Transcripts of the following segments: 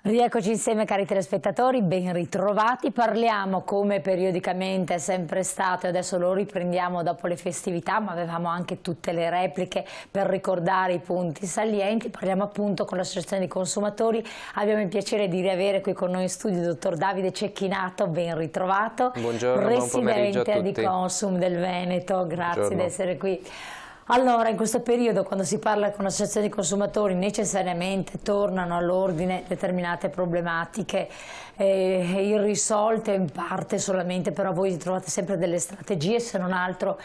Rieccoci insieme cari telespettatori, ben ritrovati. Parliamo, come periodicamente è sempre stato, e adesso lo riprendiamo dopo le festività, ma avevamo anche tutte le repliche per ricordare i punti salienti. Parliamo appunto con l'associazione dei consumatori. Abbiamo il piacere di riavere qui con noi in studio il dottor Davide Cecchinato, ben ritrovato. Buongiorno, buon pomeriggio a tutti. Presidente di Consum del Veneto, grazie Buongiorno. di essere qui. Allora, in questo periodo, quando si parla con l'associazione dei consumatori, necessariamente tornano all'ordine determinate problematiche irrisolte, in parte solamente, però voi trovate sempre delle strategie, se non altro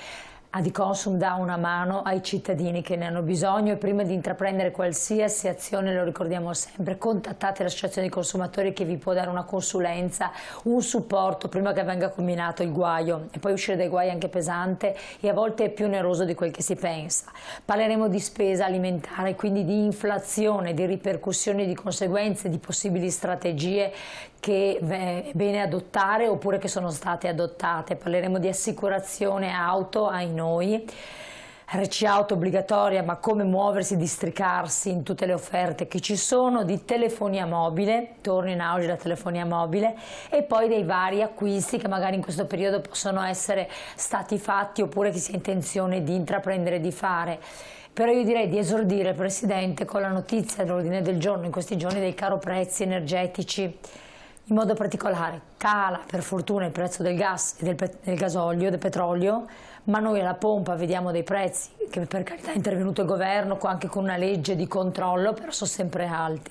Adiconsum dà una mano ai cittadini che ne hanno bisogno e prima di intraprendere qualsiasi azione, lo ricordiamo sempre, contattate l'associazione dei consumatori che vi può dare una consulenza, un supporto prima che venga combinato il guaio, e poi uscire dai guai anche pesante e a volte è più oneroso di quel che si pensa. Parleremo di spesa alimentare, quindi di inflazione, di ripercussioni, di conseguenze, di possibili strategie che è bene adottare oppure che sono state adottate. Parleremo di assicurazione auto ai noi, RC auto obbligatoria, ma come muoversi, districarsi in tutte le offerte che ci sono, di telefonia mobile, torna in auge la telefonia mobile, e poi dei vari acquisti che magari in questo periodo possono essere stati fatti oppure che si ha intenzione di intraprendere di fare. Però io direi di esordire, Presidente, con la notizia dell'ordine del giorno in questi giorni dei caro prezzi energetici. In modo particolare cala per fortuna il prezzo del gas e del gasolio, del petrolio, ma noi alla pompa vediamo dei prezzi che per carità è intervenuto il governo anche con una legge di controllo, però sono sempre alti.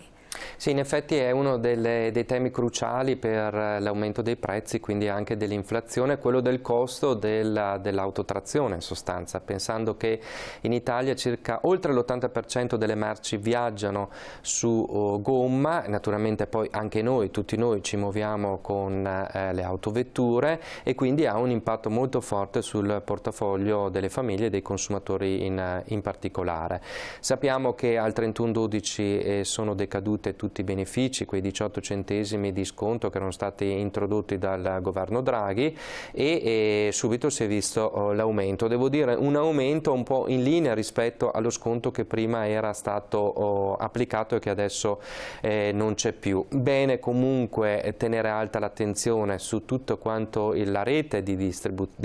Sì, in effetti è uno dei temi cruciali per l'aumento dei prezzi, quindi anche dell'inflazione, quello del costo dell'autotrazione in sostanza, pensando che in Italia circa oltre l'80% delle merci viaggiano su gomma, naturalmente poi anche noi, tutti noi ci muoviamo con le autovetture e quindi ha un impatto molto forte sul portafoglio delle famiglie e dei consumatori in particolare. Sappiamo che al 31/12 sono decaduti tutti i benefici, quei 18 centesimi di sconto che erano stati introdotti dal governo Draghi e subito si è visto l'aumento. Devo dire un aumento un po' in linea rispetto allo sconto che prima era stato applicato e che adesso non c'è più. Bene comunque tenere alta l'attenzione su tutto quanto la rete dei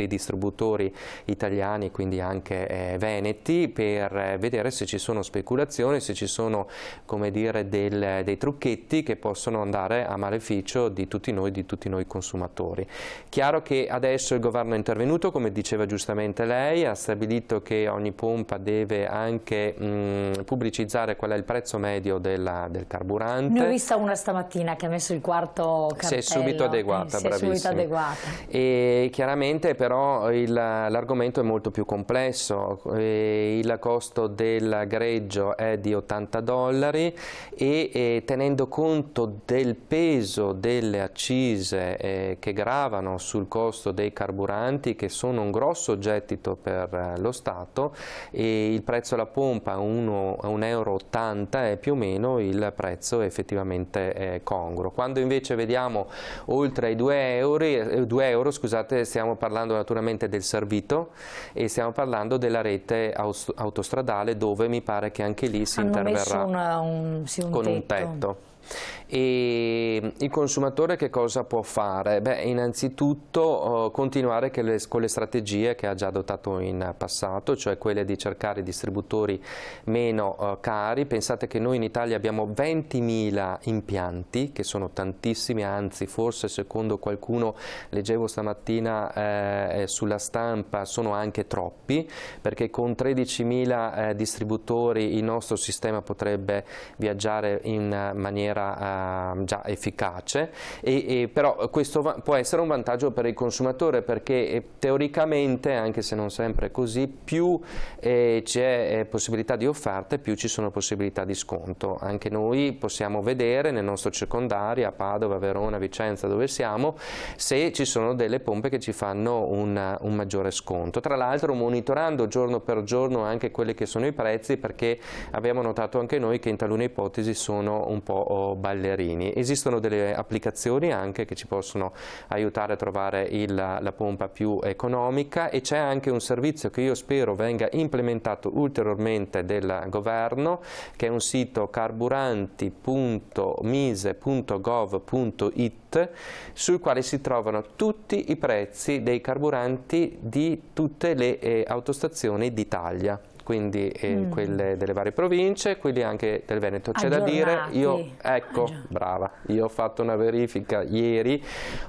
distributori italiani, quindi anche veneti, per vedere se ci sono speculazioni, se ci sono, come dire, dei trucchetti che possono andare a maleficio di tutti noi consumatori. Chiaro che adesso il governo è intervenuto, come diceva giustamente lei, ha stabilito che ogni pompa deve anche pubblicizzare qual è il prezzo medio del carburante. Ne ho vista una stamattina che ha messo il quarto cartello. Si è subito adeguata, bravissima. E chiaramente però l'argomento è molto più complesso, il costo del greggio è di $80 e tenendo conto del peso delle accise che gravano sul costo dei carburanti, che sono un grosso gettito per lo Stato, e il prezzo alla pompa a €1,80 è più o meno il prezzo effettivamente congruo. Quando invece vediamo oltre ai €2, scusate, stiamo parlando naturalmente del servito e stiamo parlando della rete autostradale, dove mi pare che anche lì si interverrà con un tetto. E il consumatore che cosa può fare? Beh, innanzitutto continuare con le strategie che ha già adottato in passato, cioè quelle di cercare distributori meno cari. Pensate che noi in Italia abbiamo 20.000 impianti, che sono tantissimi, anzi forse secondo qualcuno, leggevo stamattina sulla stampa, sono anche troppi, perché con 13.000 distributori il nostro sistema potrebbe viaggiare in maniera già efficace, però questo può essere un vantaggio per il consumatore, perché teoricamente, anche se non sempre è così, più c'è possibilità di offerte, più ci sono possibilità di sconto. Anche noi possiamo vedere nel nostro circondario, a Padova, Verona, Vicenza, dove siamo, se ci sono delle pompe che ci fanno un maggiore sconto. Tra l'altro monitorando giorno per giorno anche quelli che sono i prezzi, perché abbiamo notato anche noi che in talune ipotesi sono un po' ballerini. Esistono delle applicazioni anche che ci possono aiutare a trovare la pompa più economica, e c'è anche un servizio che io spero venga implementato ulteriormente del governo, che è un sito carburanti.mise.gov.it, sul quale si trovano tutti i prezzi dei carburanti di tutte le autostazioni d'Italia, quindi quelle delle varie province, quelli anche del Veneto. C'è da dire, ecco, brava, io ho fatto una verifica ieri,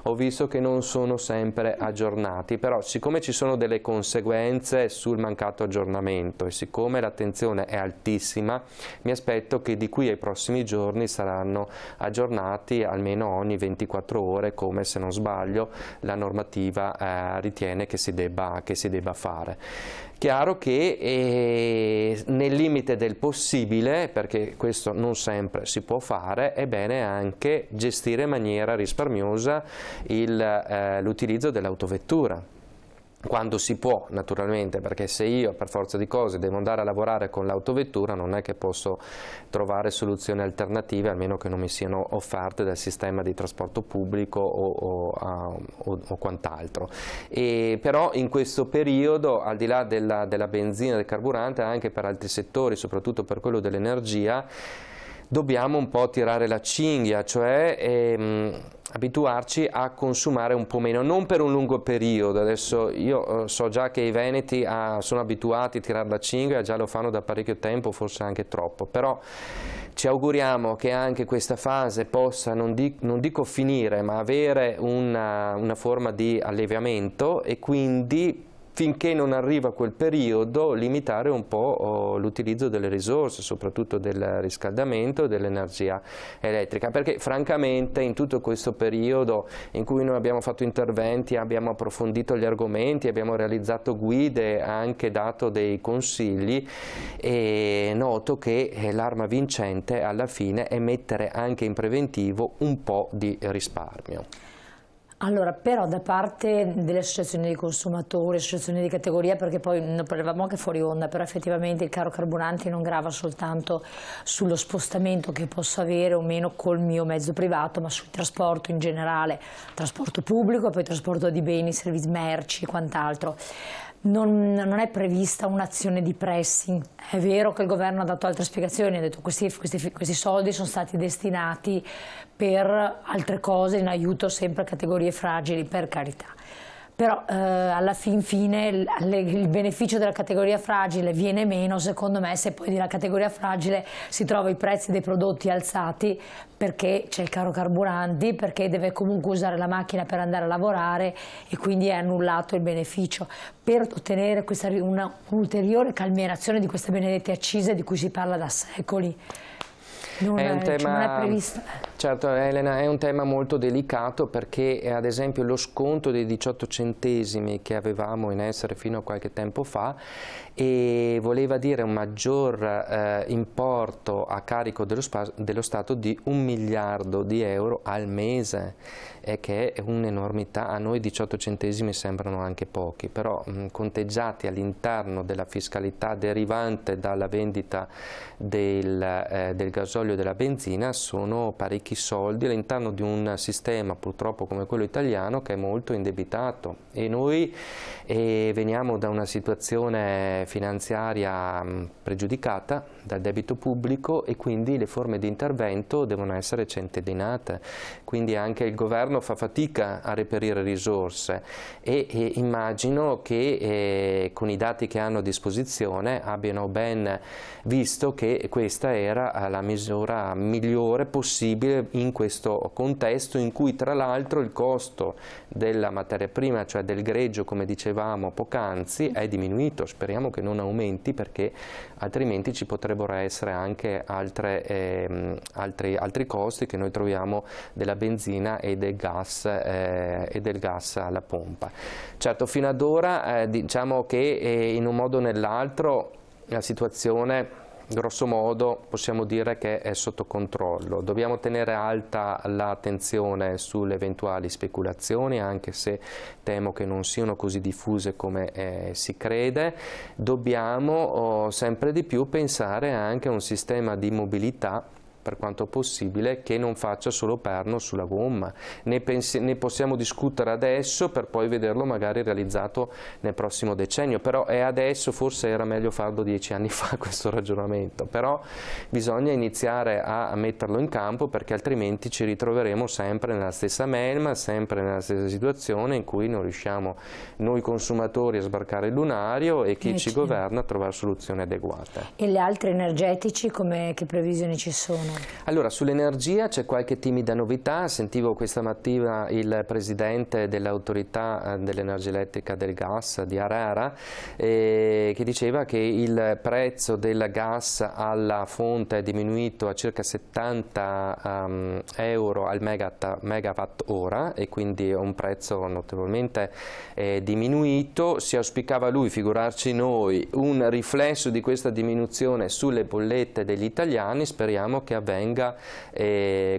ho visto che non sono sempre aggiornati, però siccome ci sono delle conseguenze sul mancato aggiornamento e siccome l'attenzione è altissima, mi aspetto che di qui ai prossimi giorni saranno aggiornati almeno ogni 24 ore, come, se non sbaglio, la normativa ritiene che si debba fare. Chiaro che nel limite del possibile, perché questo non sempre si può fare, è bene anche gestire in maniera risparmiosa l'utilizzo dell'autovettura. Quando si può, naturalmente, perché se io per forza di cose devo andare a lavorare con l'autovettura non è che posso trovare soluzioni alternative, almeno che non mi siano offerte dal sistema di trasporto pubblico o quant'altro. Però in questo periodo, al di là della benzina, del carburante, anche per altri settori, soprattutto per quello dell'energia, dobbiamo un po' tirare la cinghia, cioè abituarci a consumare un po' meno, non per un lungo periodo. Adesso io so già che i veneti sono abituati a tirare la cinghia, già lo fanno da parecchio tempo, forse anche troppo, però ci auguriamo che anche questa fase possa, non dico finire, ma avere una forma di alleviamento, e quindi finché non arriva quel periodo limitare un po' l'utilizzo delle risorse, soprattutto del riscaldamento e dell'energia elettrica, perché francamente in tutto questo periodo in cui noi abbiamo fatto interventi, abbiamo approfondito gli argomenti, abbiamo realizzato guide, anche dato dei consigli, e noto che l'arma vincente alla fine è mettere anche in preventivo un po' di risparmio. Allora, però da parte delle associazioni di consumatori, associazioni di categoria, perché poi ne parlavamo anche fuori onda, però effettivamente il caro carburanti non grava soltanto sullo spostamento che posso avere o meno col mio mezzo privato, ma sul trasporto in generale, trasporto pubblico e poi trasporto di beni, servizi, merci e quant'altro. Non è prevista un'azione di pressing. È vero che il governo ha dato altre spiegazioni, ha detto che questi soldi sono stati destinati per altre cose, in aiuto sempre a categorie fragili, per carità. Però alla fine il beneficio della categoria fragile viene meno, secondo me, se poi nella categoria fragile si trova i prezzi dei prodotti alzati perché c'è il caro carburanti, perché deve comunque usare la macchina per andare a lavorare e quindi è annullato il beneficio. Per ottenere un'ulteriore calmierazione di queste benedette accise di cui si parla da secoli. Non è prevista. Certo, Elena, è un tema molto delicato, perché ad esempio lo sconto dei 18 centesimi che avevamo in essere fino a qualche tempo fa voleva dire un maggior importo a carico dello Stato di 1 miliardo di euro al mese, che è un'enormità. A noi 18 centesimi sembrano anche pochi, però conteggiati all'interno della fiscalità derivante dalla vendita del gasolio e della benzina sono parecchi soldi all'interno di un sistema purtroppo come quello italiano che è molto indebitato, e noi veniamo da una situazione finanziaria pregiudicata dal debito pubblico, e quindi le forme di intervento devono essere centellinate, quindi anche il governo fa fatica a reperire risorse, e immagino che con i dati che hanno a disposizione abbiano ben visto che questa era la misura migliore possibile in questo contesto, in cui tra l'altro il costo della materia prima, cioè del greggio, come dicevamo poc'anzi, è diminuito. Speriamo che non aumenti, perché altrimenti ci potrebbero essere anche altri costi che noi troviamo della benzina e del gas alla pompa. Certo, fino ad ora diciamo che in un modo o nell'altro la situazione, grosso modo, possiamo dire che è sotto controllo. Dobbiamo tenere alta l'attenzione sulle eventuali speculazioni, anche se temo che non siano così diffuse come si crede. Dobbiamo sempre di più pensare anche a un sistema di mobilità per quanto possibile, che non faccia solo perno sulla gomma. Ne possiamo discutere adesso per poi vederlo magari realizzato nel prossimo decennio, però è adesso, forse era meglio farlo 10 anni fa questo ragionamento, però bisogna iniziare a metterlo in campo, perché altrimenti ci ritroveremo sempre nella stessa melma, sempre nella stessa situazione in cui non riusciamo noi consumatori a sbarcare il lunario e chi ci governa a trovare soluzioni adeguate. E gli altri energetici che previsioni ci sono? Allora, sull'energia c'è qualche timida novità. Sentivo questa mattina il presidente dell'autorità dell'energia elettrica e del gas di ARERA che diceva che il prezzo del gas alla fonte è diminuito a circa 70 euro al megawatt ora, e quindi è un prezzo notevolmente diminuito. Si auspicava lui, figurarci noi, un riflesso di questa diminuzione sulle bollette degli italiani. Speriamo che avvenga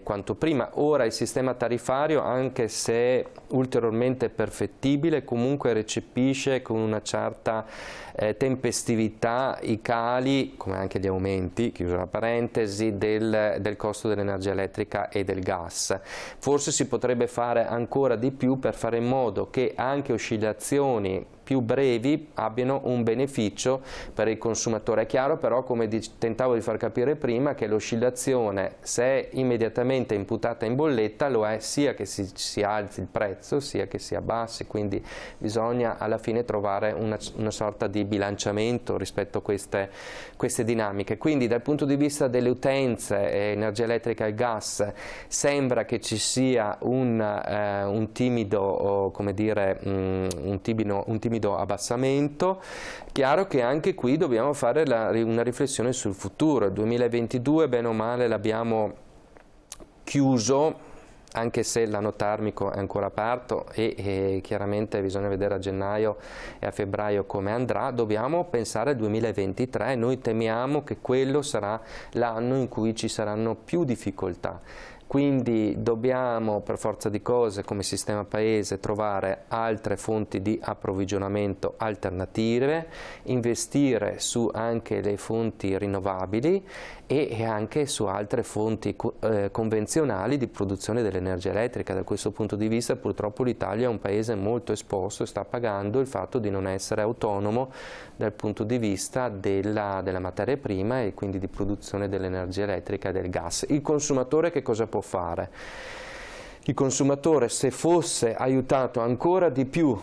quanto prima. Ora il sistema tariffario, anche se ulteriormente perfettibile, comunque recepisce con una certa tempestività i cali, come anche gli aumenti, chiusa la parentesi, del costo dell'energia elettrica e del gas. Forse si potrebbe fare ancora di più per fare in modo che anche oscillazioni più brevi abbiano un beneficio per il consumatore. È chiaro però, come tentavo di far capire prima, che l'oscillazione, se è immediatamente imputata in bolletta, lo è sia che si alzi il prezzo sia che si abbassi, quindi bisogna alla fine trovare una sorta di bilanciamento rispetto a queste dinamiche. Quindi dal punto di vista delle utenze, energia elettrica e gas, sembra che ci sia un timido, come dire, un timido abbassamento. Chiaro che anche qui dobbiamo fare una riflessione sul futuro. Il 2022 bene o male l'abbiamo chiuso, anche se l'anno termico è ancora aperto e chiaramente bisogna vedere a gennaio e a febbraio come andrà. Dobbiamo pensare al 2023, noi temiamo che quello sarà l'anno in cui ci saranno più difficoltà. Quindi dobbiamo per forza di cose come sistema paese trovare altre fonti di approvvigionamento alternative, investire su anche le fonti rinnovabili e anche su altre fonti convenzionali di produzione dell'energia elettrica. Da questo punto di vista purtroppo l'Italia è un paese molto esposto e sta pagando il fatto di non essere autonomo dal punto di vista della materia prima e quindi di produzione dell'energia elettrica e del gas. Il consumatore che cosa può fare? Il consumatore, se fosse aiutato ancora di più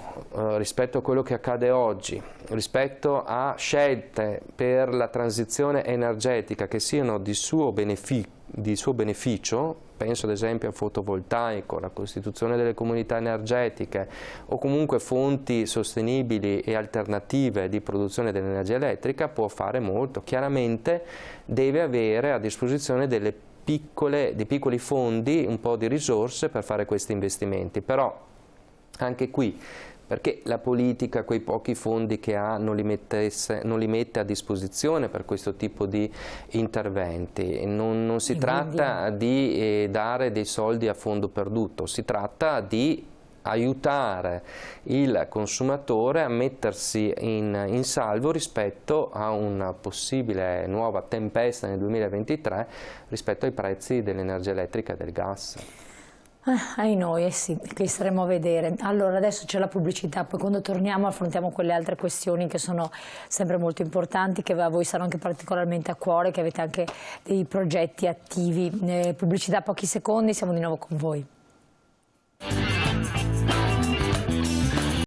rispetto a quello che accade oggi, rispetto a scelte per la transizione energetica che siano di suo beneficio, penso ad esempio al fotovoltaico, la costituzione delle comunità energetiche o comunque fonti sostenibili e alternative di produzione dell'energia elettrica, può fare molto. Chiaramente deve avere a disposizione dei piccoli fondi, un po' di risorse per fare questi investimenti, però anche qui, perché la politica quei pochi fondi che ha non li mette a disposizione per questo tipo di interventi? Non si tratta di dare dei soldi a fondo perduto, si tratta di aiutare il consumatore a mettersi in salvo rispetto a una possibile nuova tempesta nel 2023 rispetto ai prezzi dell'energia elettrica e del gas. Ai noi, sì, che staremo a vedere. Allora adesso c'è la pubblicità, poi quando torniamo affrontiamo quelle altre questioni che sono sempre molto importanti, che a voi saranno anche particolarmente a cuore, che avete anche dei progetti attivi. Pubblicità, pochi secondi, siamo di nuovo con voi.